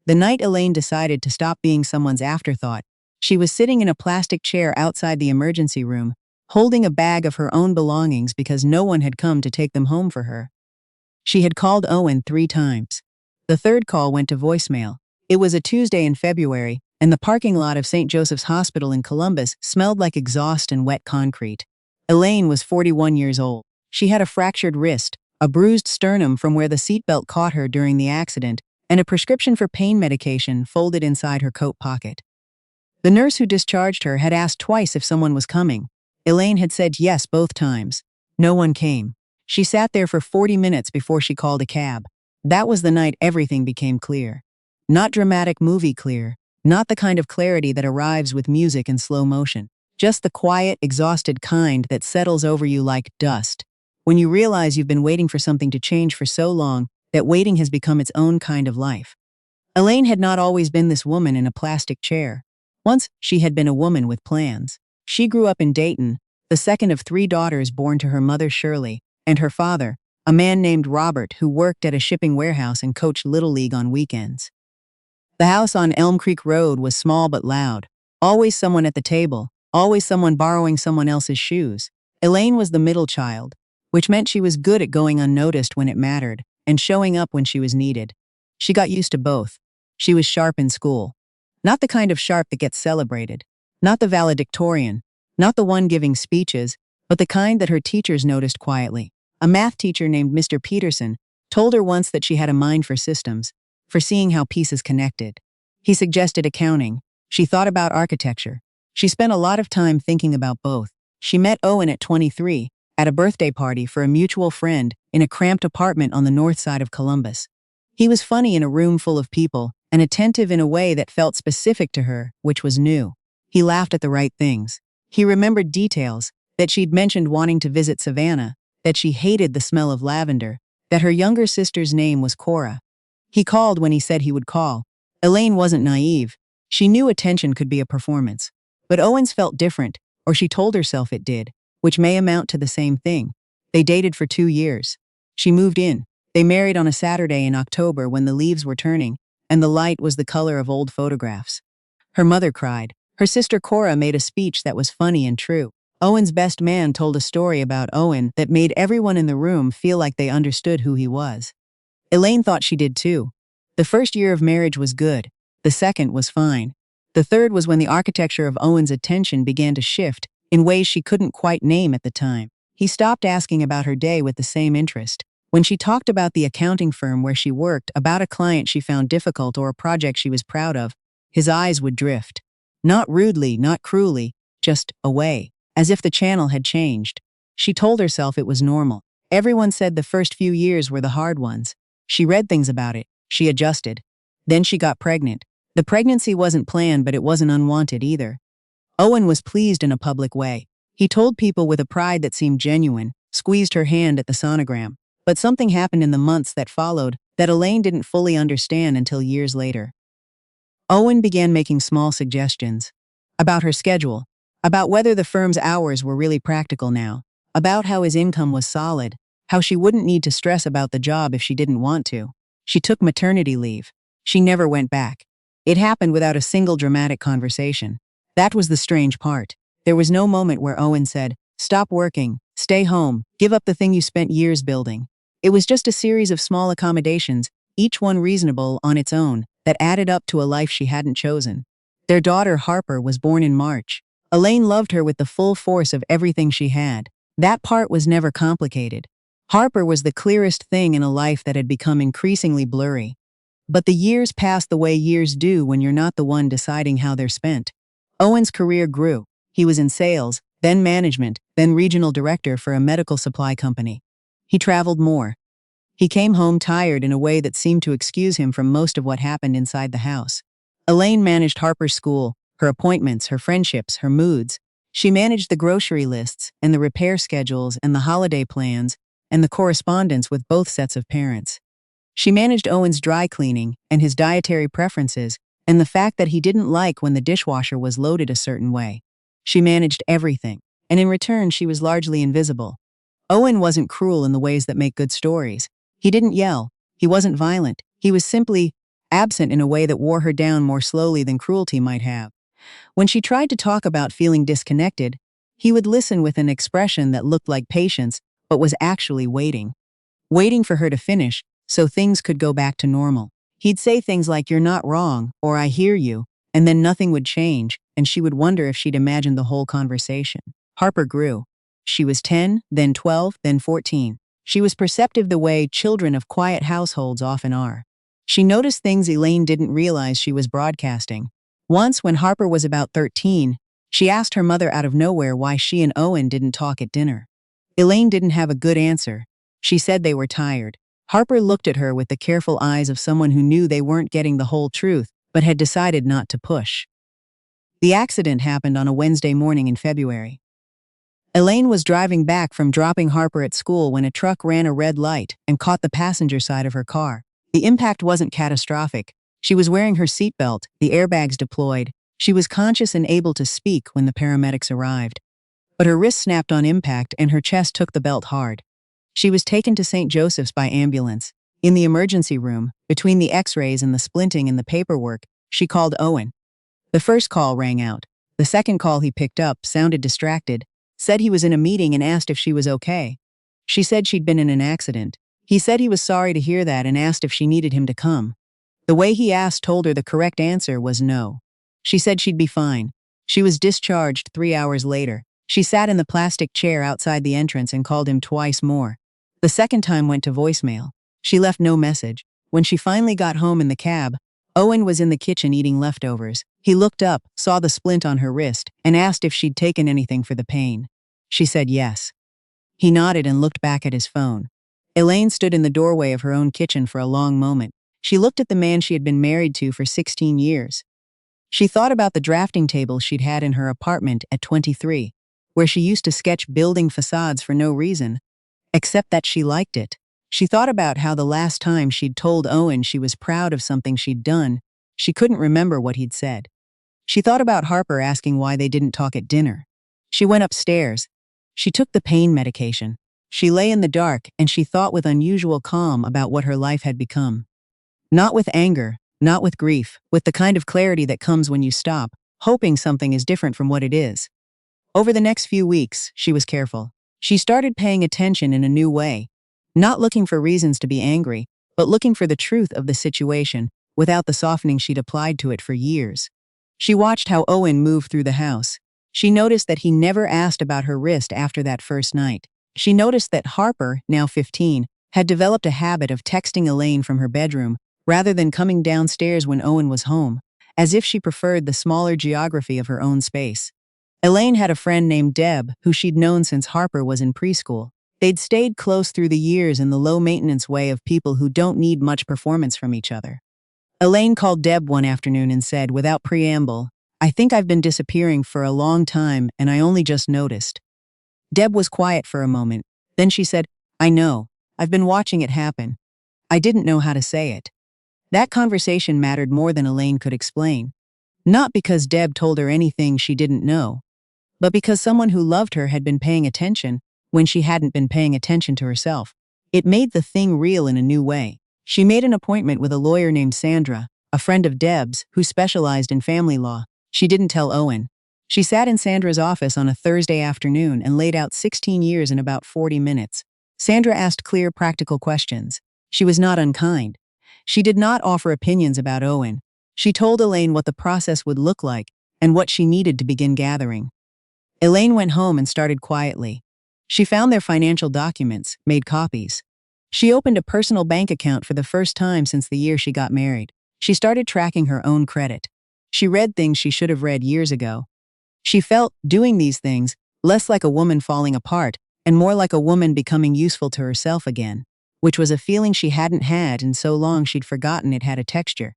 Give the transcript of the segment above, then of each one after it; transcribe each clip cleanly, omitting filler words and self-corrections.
The night Elaine decided to stop being someone's afterthought, she was sitting in a plastic chair outside the emergency room, holding a bag of her own belongings because no one had come to take them home for her. She had called Owen 3 times. The third call went to voicemail. It was a Tuesday in February, and the parking lot of St. Joseph's Hospital in Columbus smelled like exhaust and wet concrete. Elaine was 41 years old. She had a fractured wrist, a bruised sternum from where the seatbelt caught her during the accident, and a prescription for pain medication folded inside her coat pocket. The nurse who discharged her had asked twice if someone was coming. Elaine had said yes both times. No one came. She sat there for 40 minutes before she called a cab. That was the night everything became clear. Not dramatic movie clear, not the kind of clarity that arrives with music and slow motion. Just the quiet, exhausted kind that settles over you like dust. When you realize you've been waiting for something to change for so long that waiting has become its own kind of life. Elaine had not always been this woman in a plastic chair. Once, she had been a woman with plans. She grew up in Dayton, the second of 3 daughters born to her mother Shirley, and her father, a man named Robert who worked at a shipping warehouse and coached Little League on weekends. The house on Elm Creek Road was small but loud. Always someone at the table, always someone borrowing someone else's shoes. Elaine was the middle child, which meant she was good at going unnoticed when it mattered and showing up when she was needed. She got used to both. She was sharp in school. Not the kind of sharp that gets celebrated. Not the valedictorian. Not the one giving speeches, but the kind that her teachers noticed quietly. A math teacher named Mr. Peterson told her once that she had a mind for systems, for seeing how pieces connected. He suggested accounting. She thought about architecture. She spent a lot of time thinking about both. She met Owen at 23, at a birthday party for a mutual friend in a cramped apartment on the north side of Columbus. He was funny in a room full of people and attentive in a way that felt specific to her, which was new. He laughed at the right things. He remembered details, that she'd mentioned wanting to visit Savannah, that she hated the smell of lavender, that her younger sister's name was Cora. He called when he said he would call. Elaine wasn't naive. She knew attention could be a performance. But Owens felt different, or she told herself it did, which may amount to the same thing. They dated for 2 years. She moved in. They married on a Saturday in October when the leaves were turning, and the light was the color of old photographs. Her mother cried. Her sister Cora made a speech that was funny and true. Owen's best man told a story about Owen that made everyone in the room feel like they understood who he was. Elaine thought she did too. The first year of marriage was good. The second was fine. The third was when the architecture of Owen's attention began to shift in ways she couldn't quite name at the time. He stopped asking about her day with the same interest. When she talked about the accounting firm where she worked, about a client she found difficult or a project she was proud of, his eyes would drift. Not rudely, not cruelly, just away, as if the channel had changed. She told herself it was normal. Everyone said the first few years were the hard ones. She read things about it. She adjusted. Then she got pregnant. The pregnancy wasn't planned, but it wasn't unwanted either. Owen was pleased in a public way. He told people with a pride that seemed genuine, squeezed her hand at the sonogram. But something happened in the months that followed that Elaine didn't fully understand until years later. Owen began making small suggestions. About her schedule. About whether the firm's hours were really practical now. About how his income was solid. How she wouldn't need to stress about the job if she didn't want to. She took maternity leave. She never went back. It happened without a single dramatic conversation. That was the strange part. There was no moment where Owen said, "Stop working, stay home, give up the thing you spent years building." It was just a series of small accommodations, each one reasonable on its own, that added up to a life she hadn't chosen. Their daughter, Harper, was born in March. Elaine loved her with the full force of everything she had. That part was never complicated. Harper was the clearest thing in a life that had become increasingly blurry. But the years passed the way years do when you're not the one deciding how they're spent. Owen's career grew. He was in sales, then management, then regional director for a medical supply company. He traveled more. He came home tired in a way that seemed to excuse him from most of what happened inside the house. Elaine managed Harper's school, her appointments, her friendships, her moods. She managed the grocery lists and the repair schedules and the holiday plans and the correspondence with both sets of parents. She managed Owen's dry cleaning and his dietary preferences and the fact that he didn't like when the dishwasher was loaded a certain way. She managed everything, and in return she was largely invisible. Owen wasn't cruel in the ways that make good stories. He didn't yell. He wasn't violent. He was simply absent in a way that wore her down more slowly than cruelty might have. When she tried to talk about feeling disconnected, he would listen with an expression that looked like patience, but was actually waiting for her to finish so things could go back to normal. He'd say things like, "You're not wrong," or "I hear you," and then nothing would change, and she would wonder if she'd imagined the whole conversation. Harper grew. She was 10, then 12, then 14. She was perceptive the way children of quiet households often are. She noticed things Elaine didn't realize she was broadcasting. Once, when Harper was about 13, she asked her mother out of nowhere why she and Owen didn't talk at dinner. Elaine didn't have a good answer. She said they were tired. Harper looked at her with the careful eyes of someone who knew they weren't getting the whole truth, but had decided not to push. The accident happened on a Wednesday morning in February. Elaine was driving back from dropping Harper at school when a truck ran a red light and caught the passenger side of her car. The impact wasn't catastrophic. She was wearing her seatbelt, the airbags deployed. She was conscious and able to speak when the paramedics arrived. But her wrist snapped on impact and her chest took the belt hard. She was taken to St. Joseph's by ambulance. In the emergency room, between the x-rays and the splinting and the paperwork, she called Owen. The first call rang out. The second call he picked up sounded distracted, said he was in a meeting and asked if she was okay. She said she'd been in an accident. He said he was sorry to hear that and asked if she needed him to come. The way he asked told her the correct answer was no. She said she'd be fine. She was discharged 3 hours later. She sat in the plastic chair outside the entrance and called him twice more. The second time went to voicemail. She left no message. When she finally got home in the cab, Owen was in the kitchen eating leftovers. He looked up, saw the splint on her wrist, and asked if she'd taken anything for the pain. She said yes. He nodded and looked back at his phone. Elaine stood in the doorway of her own kitchen for a long moment. She looked at the man she had been married to for 16 years. She thought about the drafting table she'd had in her apartment at 23, where she used to sketch building facades for no reason, except that she liked it. She thought about how the last time she'd told Owen she was proud of something she'd done, she couldn't remember what he'd said. She thought about Harper asking why they didn't talk at dinner. She went upstairs. She took the pain medication. She lay in the dark and she thought with unusual calm about what her life had become. Not with anger, not with grief, with the kind of clarity that comes when you stop, hoping something is different from what it is. Over the next few weeks, she was careful. She started paying attention in a new way, not looking for reasons to be angry, but looking for the truth of the situation without the softening she'd applied to it for years. She watched how Owen moved through the house. She noticed that he never asked about her wrist after that first night. She noticed that Harper, now 15, had developed a habit of texting Elaine from her bedroom rather than coming downstairs when Owen was home, as if she preferred the smaller geography of her own space. Elaine had a friend named Deb who she'd known since Harper was in preschool. They'd stayed close through the years in the low-maintenance way of people who don't need much performance from each other. Elaine called Deb one afternoon and said, without preamble, "I think I've been disappearing for a long time and I only just noticed." Deb was quiet for a moment. Then she said, "I know. I've been watching it happen." I didn't know how to say it. That conversation mattered more than Elaine could explain. Not because Deb told her anything she didn't know, but because someone who loved her had been paying attention when she hadn't been paying attention to herself. It made the thing real in a new way. She made an appointment with a lawyer named Sandra, a friend of Deb's who specialized in family law. She didn't tell Owen. She sat in Sandra's office on a Thursday afternoon and laid out 16 years in about 40 minutes. Sandra asked clear, practical questions. She was not unkind. She did not offer opinions about Owen. She told Elaine what the process would look like and what she needed to begin gathering. Elaine went home and started quietly. She found their financial documents, made copies. She opened a personal bank account for the first time since the year she got married. She started tracking her own credit. She read things she should have read years ago. She felt, doing these things, less like a woman falling apart and more like a woman becoming useful to herself again, which was a feeling she hadn't had in so long she'd forgotten it had a texture.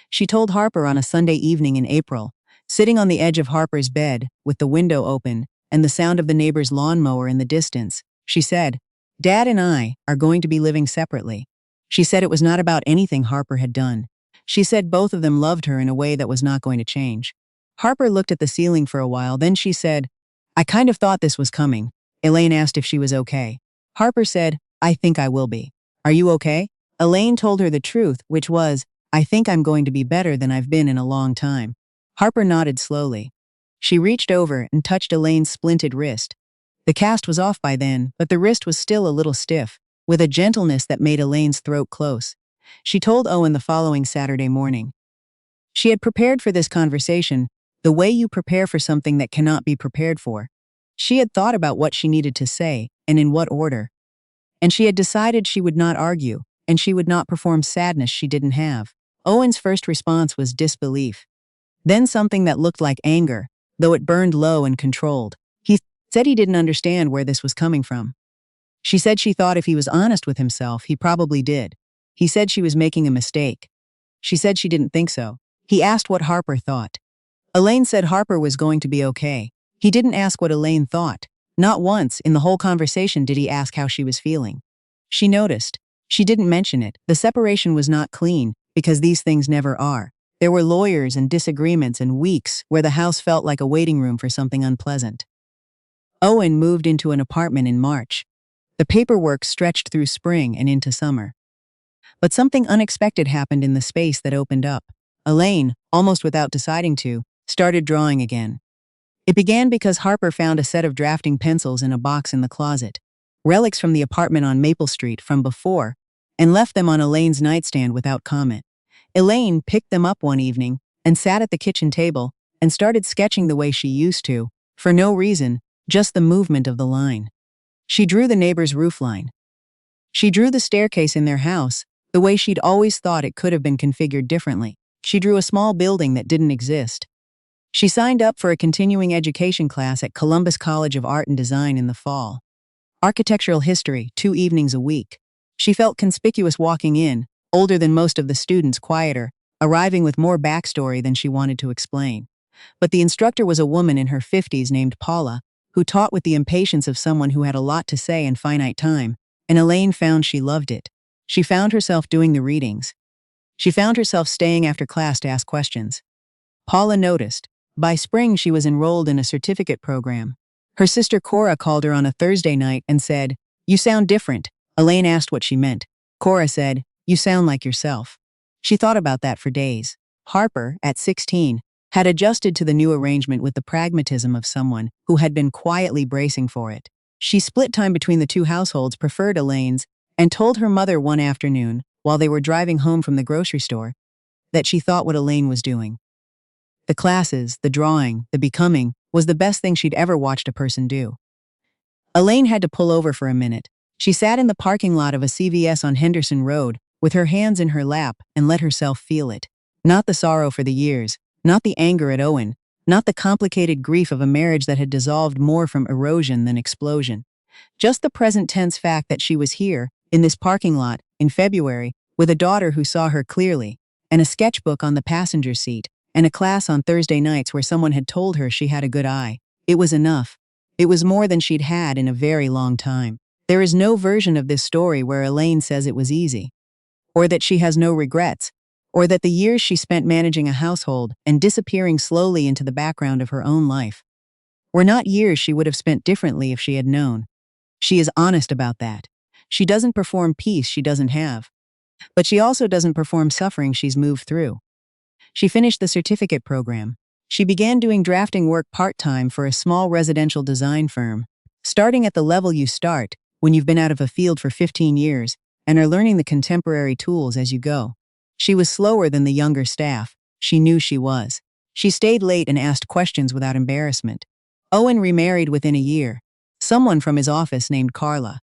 She told Harper on a Sunday evening in April, sitting on the edge of Harper's bed, with the window open and the sound of the neighbor's lawnmower in the distance. She said, "Dad and I are going to be living separately." She said it was not about anything Harper had done. She said both of them loved her in a way that was not going to change. Harper looked at the ceiling for a while, then she said, "I kind of thought this was coming." Elaine asked if she was okay. Harper said, "I think I will be. Are you okay?" Elaine told her the truth, which was, I think I'm going to be better than I've been in a long time. Harper nodded slowly. She reached over and touched Elaine's splinted wrist. The cast was off by then, but the wrist was still a little stiff, with a gentleness that made Elaine's throat close. She told Owen the following Saturday morning. She had prepared for this conversation, the way you prepare for something that cannot be prepared for. She had thought about what she needed to say, and in what order. And she had decided she would not argue, and she would not perform sadness she didn't have. Owen's first response was disbelief. Then something that looked like anger, though it burned low and controlled. He said he didn't understand where this was coming from. She said she thought if he was honest with himself, he probably did. He said she was making a mistake. She said she didn't think so. He asked what Harper thought. Elaine said Harper was going to be okay. He didn't ask what Elaine thought. Not once in the whole conversation did he ask how she was feeling. She noticed. She didn't mention it. The separation was not clean, because these things never are. There were lawyers and disagreements and weeks where the house felt like a waiting room for something unpleasant. Owen moved into an apartment in March. The paperwork stretched through spring and into summer. But something unexpected happened in the space that opened up. Elaine, almost without deciding to, started drawing again. It began because Harper found a set of drafting pencils in a box in the closet, relics from the apartment on Maple Street from before, and left them on Elaine's nightstand without comment. Elaine picked them up one evening and sat at the kitchen table and started sketching the way she used to, for no reason, just the movement of the line. She drew the neighbor's roofline. She drew the staircase in their house, the way she'd always thought it could have been configured differently. She drew a small building that didn't exist. She signed up for a continuing education class at Columbus College of Art and Design in the fall. Architectural history, 2 evenings a week. She felt conspicuous walking in, older than most of the students, quieter, arriving with more backstory than she wanted to explain. But the instructor was a woman in her 50s named Paula, who taught with the impatience of someone who had a lot to say in finite time, and Elaine found she loved it. She found herself doing the readings. She found herself staying after class to ask questions. Paula noticed. By spring, she was enrolled in a certificate program. Her sister Cora called her on a Thursday night and said, "You sound different." Elaine asked what she meant. Cora said, "You sound like yourself." She thought about that for days. Harper, at 16, had adjusted to the new arrangement with the pragmatism of someone who had been quietly bracing for it. She split time between the two households, preferred Elaine's, and told her mother one afternoon, while they were driving home from the grocery store, that she thought what Elaine was doing. The classes, the drawing, the becoming, was the best thing she'd ever watched a person do. Elaine had to pull over for a minute. She sat in the parking lot of a CVS on Henderson Road, with her hands in her lap, and let herself feel it. Not the sorrow for the years, not the anger at Owen, not the complicated grief of a marriage that had dissolved more from erosion than explosion. Just the present tense fact that she was here, in this parking lot, in February, with a daughter who saw her clearly, and a sketchbook on the passenger seat, and a class on Thursday nights where someone had told her she had a good eye. It was enough. It was more than she'd had in a very long time. There is no version of this story where Elaine says it was easy, or that she has no regrets, or that the years she spent managing a household and disappearing slowly into the background of her own life were not years she would have spent differently if she had known. She is honest about that. She doesn't perform peace she doesn't have. But she also doesn't perform suffering she's moved through. She finished the certificate program. She began doing drafting work part-time for a small residential design firm, starting at the level you start when you've been out of a field for 15 years and are learning the contemporary tools as you go. She was slower than the younger staff. She knew she was. She stayed late and asked questions without embarrassment. Owen remarried within a year. Someone from his office named Carla.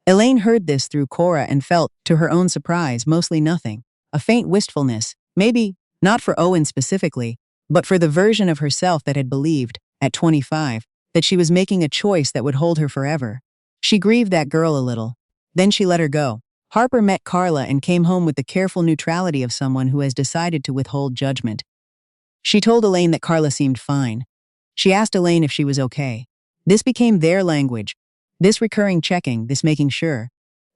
Elaine heard this through Cora and felt, to her own surprise, mostly nothing. A faint wistfulness, maybe, not for Owen specifically, but for the version of herself that had believed, at 25, that she was making a choice that would hold her forever. She grieved that girl a little. Then she let her go. Harper met Carla and came home with the careful neutrality of someone who has decided to withhold judgment. She told Elaine that Carla seemed fine. She asked Elaine if she was okay. This became their language. This recurring checking, this making sure.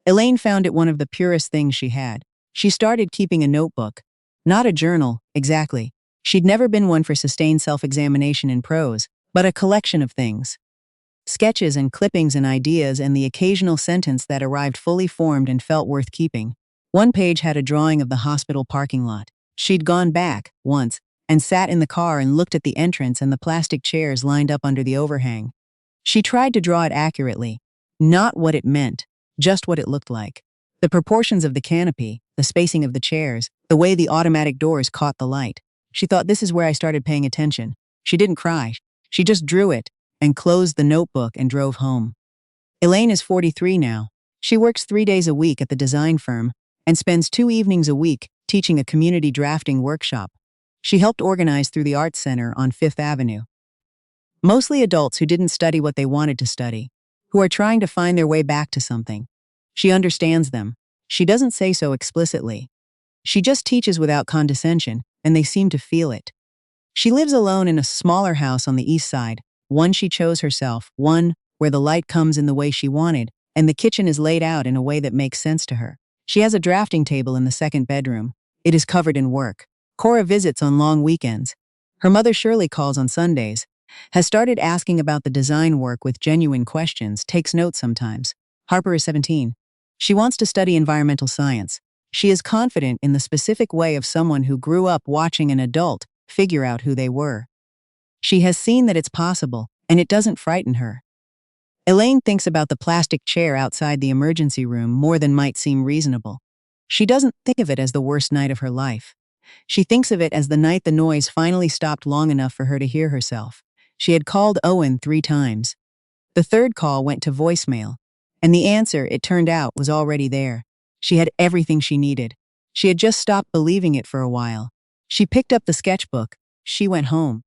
Elaine found it one of the purest things she had. She started keeping a notebook. Not a journal, exactly. She'd never been one for sustained self-examination in prose, but a collection of things. Sketches and clippings and ideas and the occasional sentence that arrived fully formed and felt worth keeping. One page had a drawing of the hospital parking lot. She'd gone back, once, and sat in the car and looked at the entrance and the plastic chairs lined up under the overhang. She tried to draw it accurately. Not what it meant, just what it looked like. The proportions of the canopy, the spacing of the chairs, the way the automatic doors caught the light. She thought, this is where I started paying attention. She didn't cry. She just drew it and closed the notebook and drove home. Elaine is 43 now. She works 3 days a week at the design firm and spends 2 evenings a week teaching a community drafting workshop. She helped organize through the Arts Center on Fifth Avenue. Mostly adults who didn't study what they wanted to study, who are trying to find their way back to something. She understands them. She doesn't say so explicitly. She just teaches without condescension, and they seem to feel it. She lives alone in a smaller house on the east side, one she chose herself, one where the light comes in the way she wanted, and the kitchen is laid out in a way that makes sense to her. She has a drafting table in the second bedroom. It is covered in work. Cora visits on long weekends. Her mother Shirley calls on Sundays, has started asking about the design work with genuine questions, takes notes sometimes. Harper is 17. She wants to study environmental science. She is confident in the specific way of someone who grew up watching an adult figure out who they were. She has seen that it's possible, and it doesn't frighten her. Elaine thinks about the plastic chair outside the emergency room more than might seem reasonable. She doesn't think of it as the worst night of her life. She thinks of it as the night the noise finally stopped long enough for her to hear herself. She had called Owen 3 times. The third call went to voicemail, and the answer, it turned out, was already there. She had everything she needed. She had just stopped believing it for a while. She picked up the sketchbook. She went home.